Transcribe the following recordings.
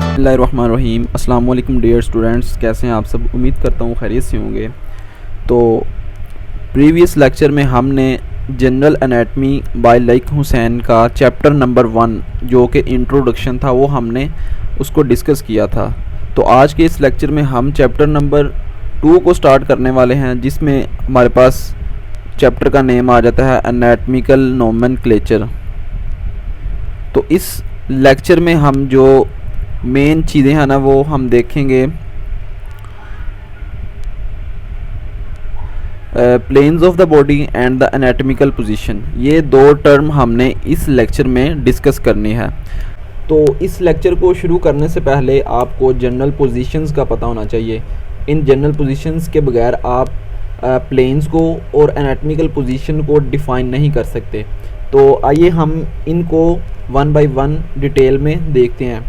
बिस्मिल्लाहिर्रहमानिर्रहीम। अस्सलाम वालेकुम डियर स्टूडेंट्स, कैसे हैं आप सब। उम्मीद करता हूँ खैरियत से होंगे। तो प्रीवियस लेक्चर में हमने general anatomy by like Hussain का चैप्टर नंबर 1 जो कि इंट्रोडक्शन था वो हमने उसको डिस्कस किया था। तो आज के इस लेक्चर में हम चैप्टर नंबर 2 को स्टार्ट करने वाले हैं, जिसमें हमारे पास चैप्टर का नेम आ जाता है एनाटमिकल नोमेनक्लेचर। तो इस लेक्चर में हम जो मेन चीज़ें हैं ना वो हम देखेंगे planes of the body and the anatomical position. ये दो टर्म हमने इस लेक्चर में डिस्कस करनी है। तो इस लेक्चर को शुरू करने से पहले आपको जनरल पोजीशंस का पता होना चाहिए। इन जनरल पोजीशंस के बगैर आप प्लेन्स को और एनाटमिकल पोजीशन को डिफ़ाइन नहीं कर सकते। तो आइए हम इनको वन बाय वन डिटेल में देखते हैं।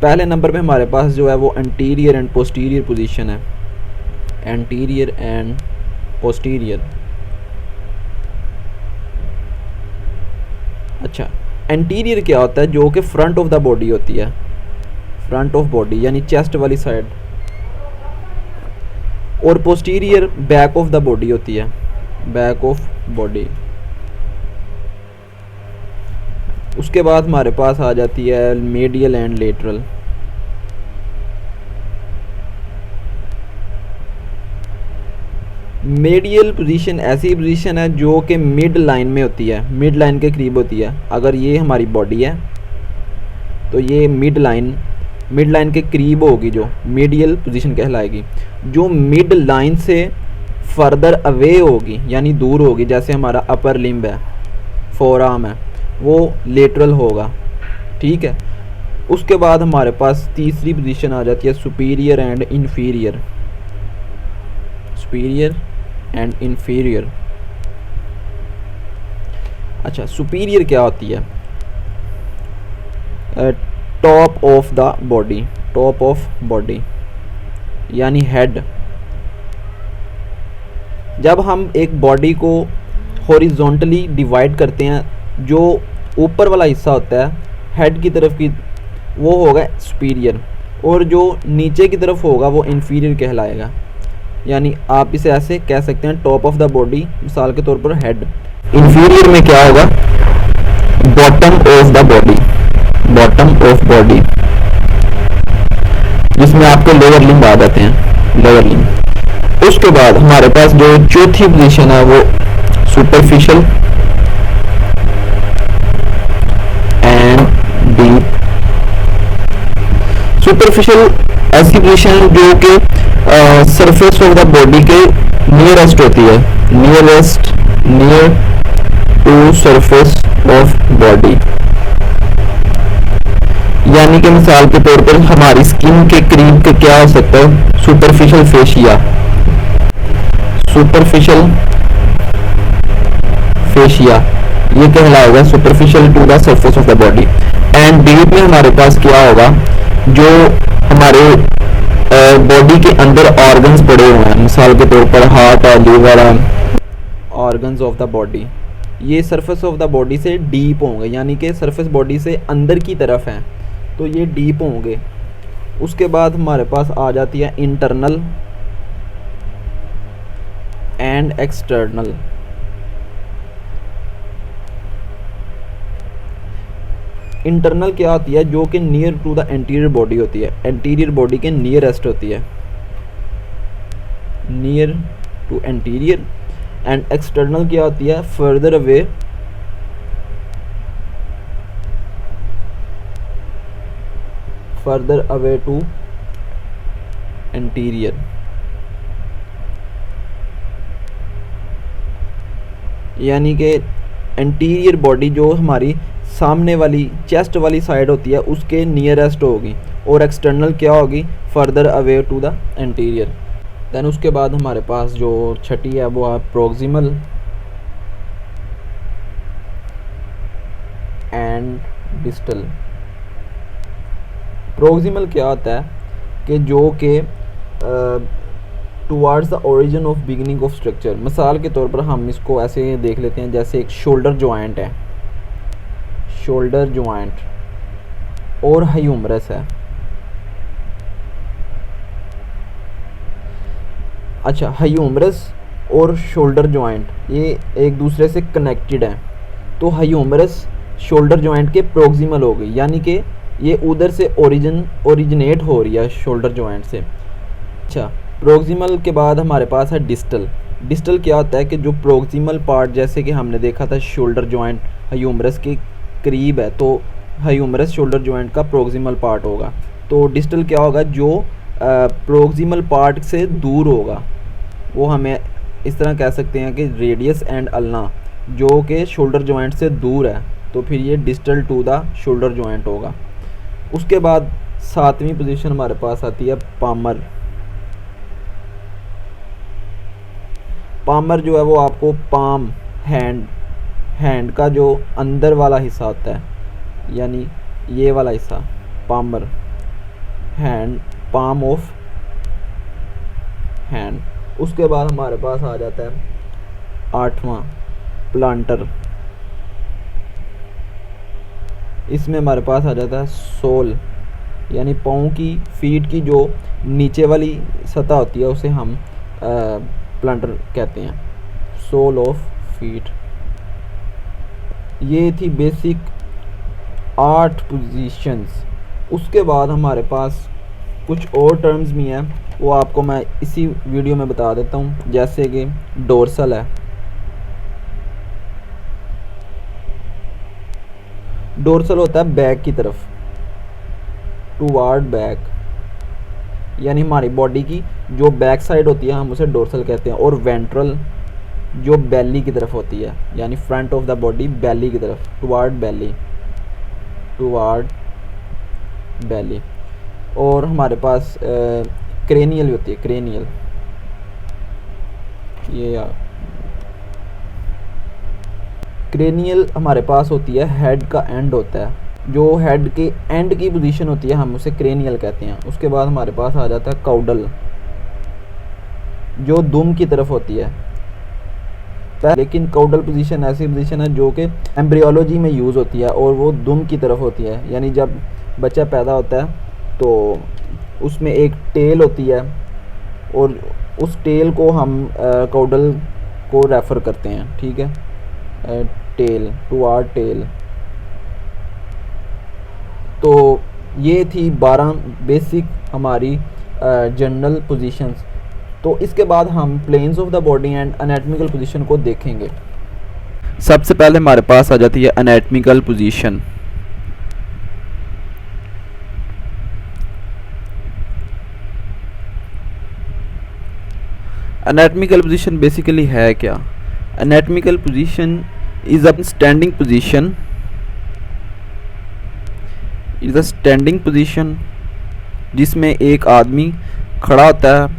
पहले नंबर पे हमारे पास जो है वो एंटीरियर एंड पोस्टीरियर पोजीशन है। Anterior and posterior. अच्छा, एंटीरियर क्या होता है? जो कि फ्रंट ऑफ द बॉडी होती है, फ्रंट ऑफ बॉडी यानी चेस्ट वाली साइड। और posterior back of the body होती है, बैक ऑफ बॉडी। उसके बाद हमारे पास आ जाती है medial and lateral. Medial position ऐसी पोजीशन है जो कि मिड लाइन में होती है, मिड लाइन के करीब होती है। अगर ये हमारी बॉडी है तो ये मिड लाइन के करीब होगी, जो मीडियल पोजीशन कहलाएगी। जो मिड लाइन से फर्दर अवे होगी यानी दूर होगी, जैसे हमारा अपर लिम्ब है, फोर आर्म है, वो लेटरल होगा। ठीक है। उसके बाद हमारे पास तीसरी पोजीशन आ जाती है superior and inferior. Superior and inferior. अच्छा, सुपीरियर क्या होती है? Top of the body, top of body यानी हेड। जब हम एक बॉडी को हॉरिजॉन्टली डिवाइड करते हैं, जो ऊपर वाला हिस्सा होता है हेड की तरफ की, वो होगा सुपीरियर, और जो नीचे की तरफ होगा वो इन्फीरियर कहलाएगा। यानी आप इसे ऐसे कह सकते हैं, टॉप ऑफ द बॉडी, मिसाल के तौर पर हेड। इन्फीरियर में क्या होगा? Bottom of the body, bottom of body, जिसमें आपके लोअर लिम्ब आ जाते हैं, लोअर लिम्ब। उसके बाद हमारे पास जो चौथी पोजीशन है वो सुपरफिशियल एंड डीप। सुपरफिशियल ऐसी पोजीशन जो कि सरफेस ऑफ द बॉडी के नियरेस्ट होती है, near to surface of body. यानी कि मिसाल के तौर पर हमारी स्किन के करीब के क्या हो सकता है? सुपरफिशियल फेशिया, सुपरफिशियल फेशिया ये कहलाएगा superficial to the surface of the body. And deep में हमारे पास क्या होगा? जो हमारे बॉडी के अंदर ऑर्गन्स पड़े हुए हैं, मिसाल के तौर पर हार्ट और liver, organs of the body, ये सरफेस ऑफ द बॉडी से डीप होंगे, यानी कि सरफेस बॉडी से अंदर की तरफ हैं, तो ये डीप होंगे। उसके बाद हमारे पास आ जाती है इंटरनल एंड एक्सटर्नल। इंटरनल क्या होती है? जो कि near to the anterior body होती है, एंटीरियर बॉडी के नियरेस्ट होती है, near to anterior. And external क्या होती है? Further away, further away to anterior. यानी कि एंटीरियर बॉडी जो हमारी सामने वाली चेस्ट वाली साइड होती है उसके नियरेस्ट होगी, और एक्सटर्नल क्या होगी? Further away to the anterior. Then उसके बाद हमारे पास जो छठी है वो है प्रोक्सिमल एंड डिस्टल। प्रोक्सिमल क्या होता है? कि जो कि towards the origin of beginning of structure. मिसाल के तौर पर हम इसको ऐसे देख लेते हैं, जैसे एक शोल्डर जॉइंट है, शोल्डर जॉइंट, और ह्यूमरस है। अच्छा, ह्यूमरस और शोल्डर जॉइंट ये एक दूसरे से कनेक्टेड हैं, तो ह्यूमरस शोल्डर जॉइंट के प्रोक्सिमल हो गई, यानी कि ये उधर से ओरिजिनेट हो रही है शोल्डर जॉइंट से। अच्छा, प्रोक्सिमल के बाद हमारे पास है डिस्टल। डिस्टल क्या होता है कि जो प्रोक्सिमल पार्ट, जैसे कि हमने देखा था शोल्डर जॉइंट ह्यूमरस के करीब है, तो ह्यूमरस शोल्डर जॉइंट का प्रोक्सिमल पार्ट होगा। तो डिस्टल क्या होगा, जो प्रोक्सिमल पार्ट से दूर होगा, वो हमें इस तरह कह सकते हैं कि रेडियस एंड अल्ना, जो कि शोल्डर जॉइंट से दूर है, तो फिर ये distal to the shoulder joint होगा। उसके बाद 7वीं पोजीशन हमारे पास आती है पामर। पामर जो है वो आपको पाम, हैंड का जो अंदर वाला हिस्सा होता है, यानी ये वाला हिस्सा palmar, hand, palm of hand. उसके बाद हमारे पास आ जाता है 8वां प्लांटर। इसमें हमारे पास आ जाता है सोल, यानी पाँव की, फीट की जो नीचे वाली सतह होती है उसे हम प्लांटर कहते हैं, सोल ऑफ फीट। ये थी बेसिक 8 पोजीशंस। उसके बाद हमारे पास कुछ और टर्म्स भी हैं, वो आपको मैं इसी वीडियो में बता देता हूँ, जैसे कि डोर्सल है। डोर्सल होता है बैक की तरफ, टुवार्ड बैक, यानी हमारी बॉडी की जो बैक साइड होती है हम उसे डोर्सल कहते हैं। और वेंट्रल जो बेली की तरफ होती है, यानी फ्रंट ऑफ द बॉडी बेली की तरफ, टुवार्ड बेली, टुवार्ड बेली। और हमारे पास क्रेनियल होती है, क्रेनियल, ये क्रेनियल हमारे पास होती है, हेड का एंड होता है, जो हेड के एंड की पोजीशन होती है हम उसे क्रेनियल कहते हैं। उसके बाद हमारे पास आ जाता है काउडल, जो दुम की तरफ होती है। लेकिन काउडल पोजीशन ऐसी पोजीशन है जो कि एम्ब्रियोलॉजी में यूज़ होती है और वो दुम की तरफ होती है, यानी जब बच्चा पैदा होता है तो उसमें एक टेल होती है और उस टेल को हम काउडल को रेफ़र करते हैं, ठीक है, टेल, टुवार्ड टेल। तो ये थी 12 बेसिक हमारी जनरल पोजीशंस। तो इसके बाद हम planes of the body and anatomical position को देखेंगे। सबसे पहले हमारे पास आ जाती है anatomical position. Anatomical position basically है क्या? Anatomical position is a standing position, is a standing position जिसमें एक आदमी खड़ा होता है,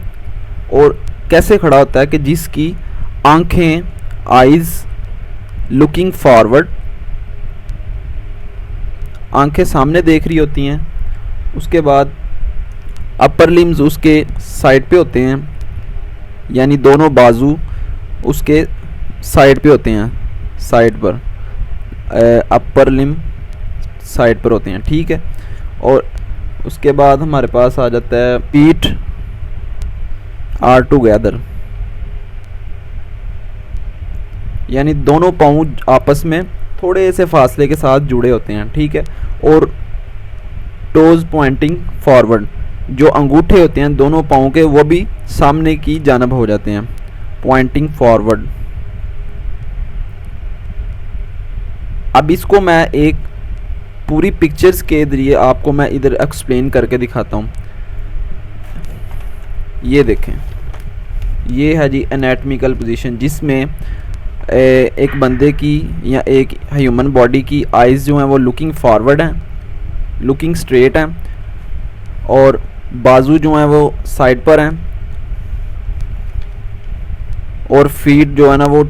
और कैसे खड़ा होता है कि जिसकी आंखें, आइज़ लुकिंग फॉरवर्ड, आंखें सामने देख रही होती हैं। उसके बाद अपर लिम्स उसके साइड पे होते हैं, यानी दोनों बाजू उसके साइड पे होते हैं, साइड पर, अपर लिम साइड पर होते हैं, ठीक है। और उसके बाद हमारे पास आ जाता है फीट आर टुगेदर, यानी दोनों पाँव आपस में थोड़े से फासले के साथ जुड़े होते हैं, ठीक है। और टोज पॉइंटिंग फॉरवर्ड, जो अंगूठे होते हैं दोनों पाँव के वो भी सामने की जानब हो जाते हैं, पॉइंटिंग फॉरवर्ड। अब इसको मैं एक पूरी पिक्चर्स के जरिए आपको मैं इधर एक्सप्लेन करके दिखाता हूँ। ये देखें, ये है जी एनाटॉमिकल पोजीशन, जिसमें एक बंदे की या एक ह्यूमन बॉडी की आइज़ जो हैं वो लुकिंग फॉरवर्ड हैं, लुकिंग स्ट्रेट हैं, और बाजू जो हैं वो साइड पर हैं, और फीट जो है ना वो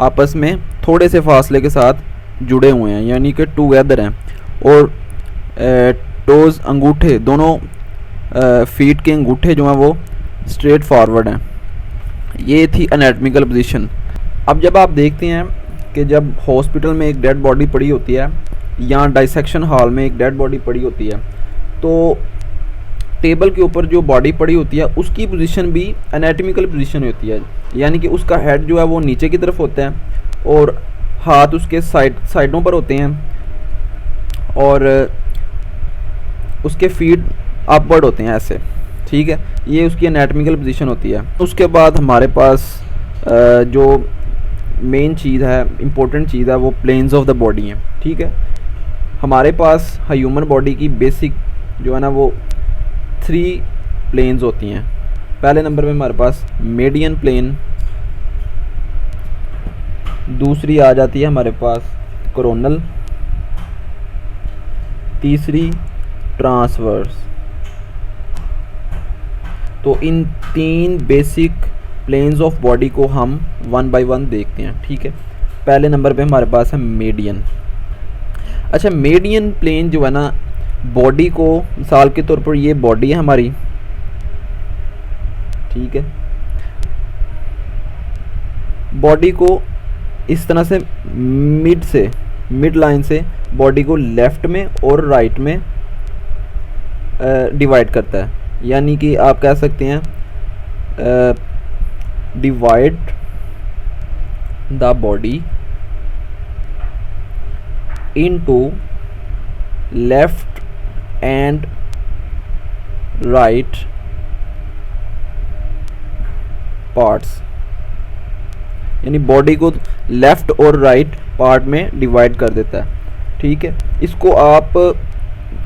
आपस में थोड़े से फासले के साथ जुड़े हुए हैं, यानी कि टुगेदर हैं। और टोज़, अंगूठे, दोनों फीट के अंगूठे जो हैं वो स्ट्रेट फॉरवर्ड हैं। ये थी एनाटॉमिकल पोजीशन। अब जब आप देखते हैं कि जब हॉस्पिटल में एक डेड बॉडी पड़ी होती है यहाँ डाइसेक्शन हॉल में एक डेड बॉडी पड़ी होती है, तो टेबल के ऊपर जो बॉडी पड़ी होती है उसकी पोजीशन भी एनाटॉमिकल पोजीशन होती है, यानी कि उसका हेड जो है वो नीचे की तरफ होता है और हाथ उसके साइडों पर होते हैं और उसके फीट अपवर्ड होते हैं ऐसे, ठीक है। ये उसकी एनाटॉमिकल पोजीशन होती है। उसके बाद हमारे पास जो मेन चीज़ है, इम्पोर्टेंट चीज़ है, वो प्लेन्स ऑफ द बॉडी हैं, ठीक है। हमारे पास ह्यूमन बॉडी की बेसिक जो है ना वो 3 प्लेन्स होती हैं। पहले नंबर पे हमारे पास मीडियन प्लेन, दूसरी आ जाती है हमारे पास कोरोनल, तीसरी ट्रांसवर्स। तो इन 3 बेसिक प्लेन्स ऑफ बॉडी को हम 1 बाय 1 देखते हैं, ठीक है। पहले नंबर पे हमारे पास है मीडियन। अच्छा, मीडियन प्लेन जो है ना बॉडी को, मिसाल के तौर पर ये बॉडी है हमारी, ठीक है। बॉडी को इस तरह से मिड लाइन से बॉडी को लेफ़्ट में और राइट में डिवाइड करता है, यानी कि आप कह सकते हैं divide the body into left and right parts, यानी बॉडी को लेफ़्ट और राइट पार्ट में डिवाइड कर देता है, ठीक है। इसको आप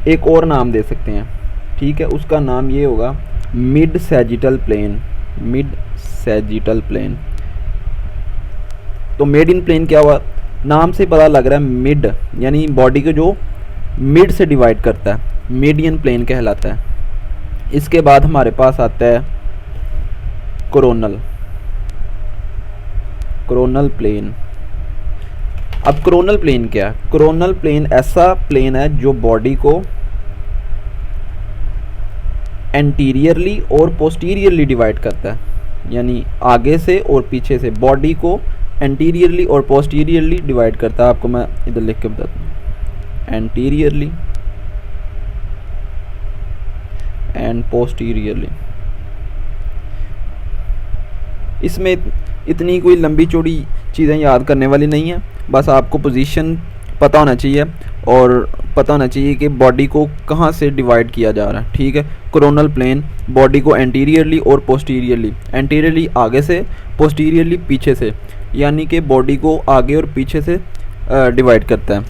एक और नाम दे सकते हैं, ठीक है। उसका नाम ये होगा mid sagittal plane, mid sagittal plane. तो मीडियन प्लेन क्या हुआ, नाम से पता लग रहा है मिड, यानी बॉडी को जो मिड से डिवाइड करता है, मीडियन प्लेन कहलाता है। इसके बाद हमारे पास आता है कोरोनल, कोरोनल प्लेन। अब कोरोनल प्लेन क्या है? कोरोनल प्लेन ऐसा प्लेन है जो बॉडी को एंटीरियरली और पोस्टीरियरली डिवाइड करता है, यानी आगे से और पीछे से बॉडी को एंटीरियरली और पोस्टीरियरली डिवाइड करता है। आपको मैं इधर लिख के बताता हूँ, एंटीरियरली एंड पोस्टीरियरली। इसमें इतनी कोई लंबी चौड़ी चीज़ें याद करने वाली नहीं है, बस आपको पोजीशन पता होना चाहिए और पता होना चाहिए कि बॉडी को कहाँ से डिवाइड किया जा रहा है, ठीक है। कोरोनल प्लेन बॉडी को एंटीरियरली और पोस्टीरियरली, एंटीरियरली आगे से, पोस्टीरियरली पीछे से, यानी कि बॉडी को आगे और पीछे से डिवाइड करता है।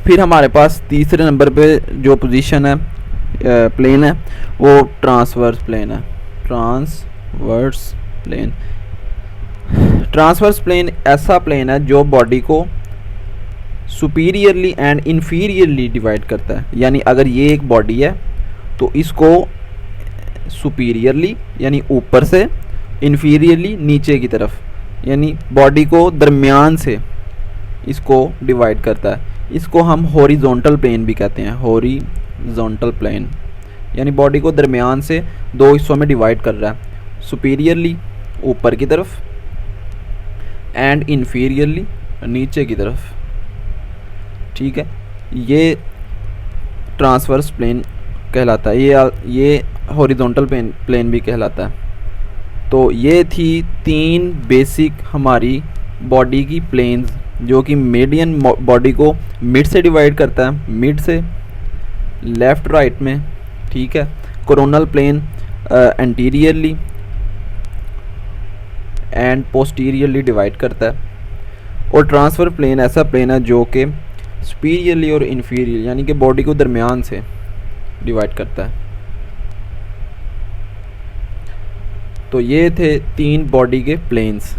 फिर हमारे पास तीसरे नंबर पे जो पोजीशन है, प्लेन है, वो ट्रांसवर्स प्लेन है। ट्रांसवर्स प्लेन, ट्रांसवर्स प्लेन ऐसा प्लेन है जो बॉडी को सुपीरियरली एंड इन्फीरियरली डिवाइड करता है, यानी अगर ये एक बॉडी है तो इसको सुपीरियरली यानी ऊपर से, इन्फीरियरली नीचे की तरफ, यानी बॉडी को दरमियान से इसको डिवाइड करता है। इसको हम हॉरिजॉन्टल प्लेन भी कहते हैं, हॉरिजॉन्टल प्लेन, यानी बॉडी को दरमियान से 2 हिस्सों में डिवाइड कर रहा है, सुपीरियरली ऊपर की तरफ एंड इन्फीरियरली नीचे की तरफ, ठीक है। ये ट्रांसवर्स प्लेन कहलाता है, ये हॉरिजॉन्टल प्लेन भी कहलाता है। तो ये थी 3 बेसिक हमारी बॉडी की प्लेन्स, जो कि मीडियन बॉडी को मिड से डिवाइड करता है, मिड से लेफ़्ट राइट में, ठीक है। Coronal plane anteriorly and posteriorly divide करता है, और ट्रांसफर प्लेन ऐसा प्लेन है जो कि सुपीरियरली और इन्फीरियर यानी कि बॉडी को दरमियान से डिवाइड करता है। तो ये थे 3 बॉडी के प्लेन्स।